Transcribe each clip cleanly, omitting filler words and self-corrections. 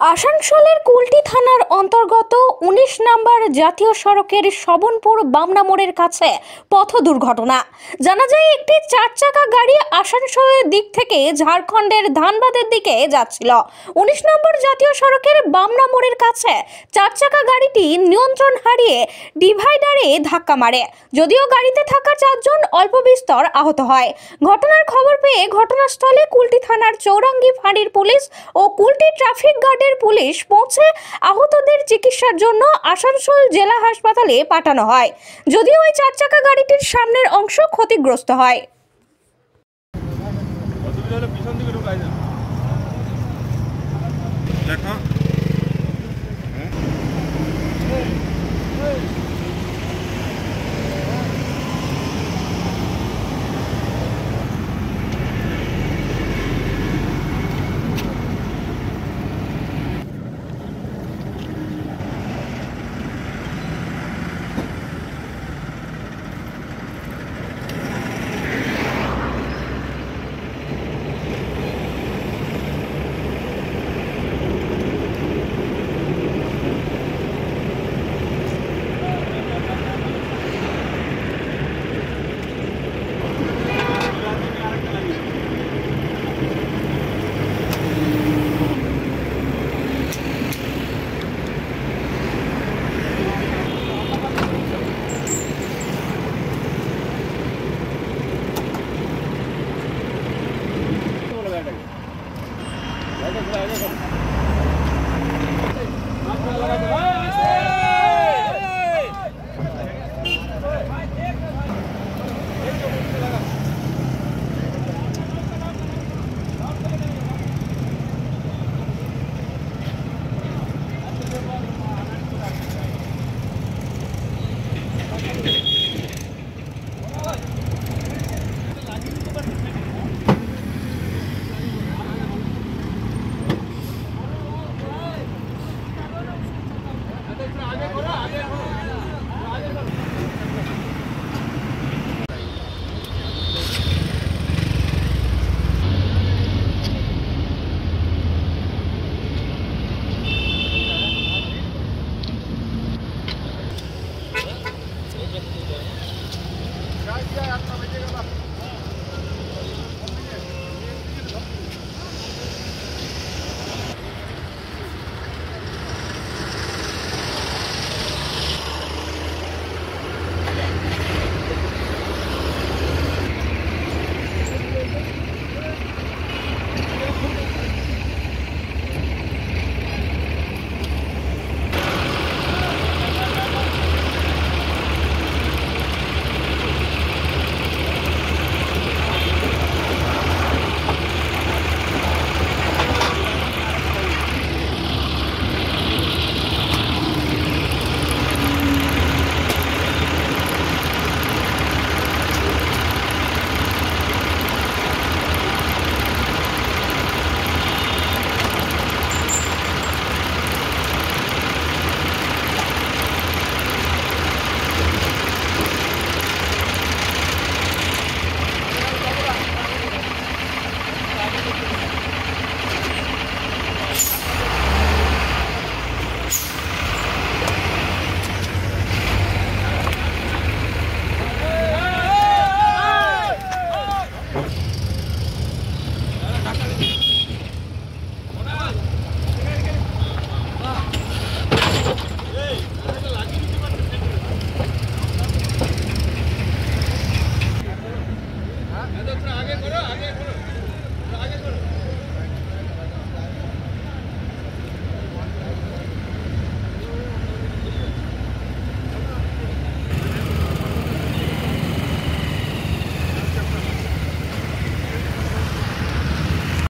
আসানসোলের কুলটি থানার অন্তর্গত ১৯ নম্বর জাতীয় সড়কের শবনপুর বামনা মোড়ের কাছে পথ দুর্ঘটনা। জানা যায় একটি ৪ চাকা গাড়ি আসানসোলের দিক থেকে ঝাড়খণ্ডের ধানবাদের দিকে যাচ্ছিল। ১৯ নম্বর জাতীয় সড়কের বামনা মোড়ের কাছে ৪ চাকা গাড়িটি নিয়ন্ত্রণ হারিয়ে ডিভাইডারে ধাক্কা মারে। যদিও গাড়িতে থাকা ৪ জন অল্প বিস্তর আহত হয়। ঘটনার খবর পেয়ে ঘটনাস্থলে কুলটি থানার চৌরাঙ্গি ফাঁড়ির পুলিশ ও কুলটি ট্রাফিক গার্ডের পুলিশ পৌঁছে আহতদের চিকিৎসার জন্য আসানসোল জেলা হাসপাতালে পাঠানো হয়। যদিও ওই ৪ চাকা গাড়িটির সামনের অংশ ক্ষতিগ্রস্ত হয়।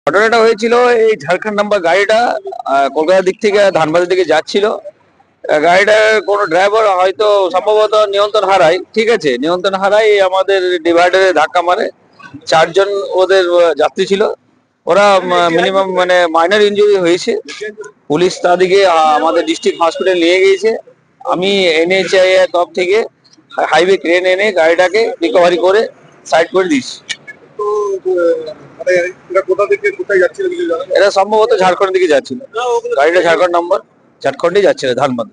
ঘটনাটা হয়েছিল এই ঝাড়খণ্ড নাম্বার গাড়িটা কলকাতার দিক থেকে ধানবাদের দিকে যাচ্ছিল। গাড়িটার কোনো ড্রাইভার হয়তো সম্ভবত নিয়ন্ত্রণ হারায়, ঠিক আছে, নিয়ন্ত্রণ হারায় আমাদের ডিভাইডারে ধাক্কা মারে। 4 জন ওদের যাত্রী ছিল, ওরা মিনিমাম মানে মাইনর ইনজুরি হয়েছে। পুলিশ তাদেরকে আমাদের ডিস্ট্রিক্ট হসপিটাল নিয়ে গিয়েছে। আমি NHAI তরফ থেকে হাইওয়ে ক্রেন এনে গাড়িটাকে রিকভারি করে সাইড করে দিয়েছি। মানে এটা কোথা থেকে কোথায় যাচ্ছিল কিছু জানেন? এরা সম্ভবত ঝাড়খণ্ড দিকে যাচ্ছিল, গাড়িটা ঝাড়খণ্ড নাম্বার, ঝাড়খণ্ডই যাচ্ছিল ধানবাদ।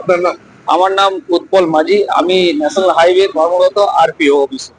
আপনার নাম? আমার নাম উৎপল মাঝি, আমি ন্যাশনাল হাইওয়ে কর্মরত আরপিও অফিসে।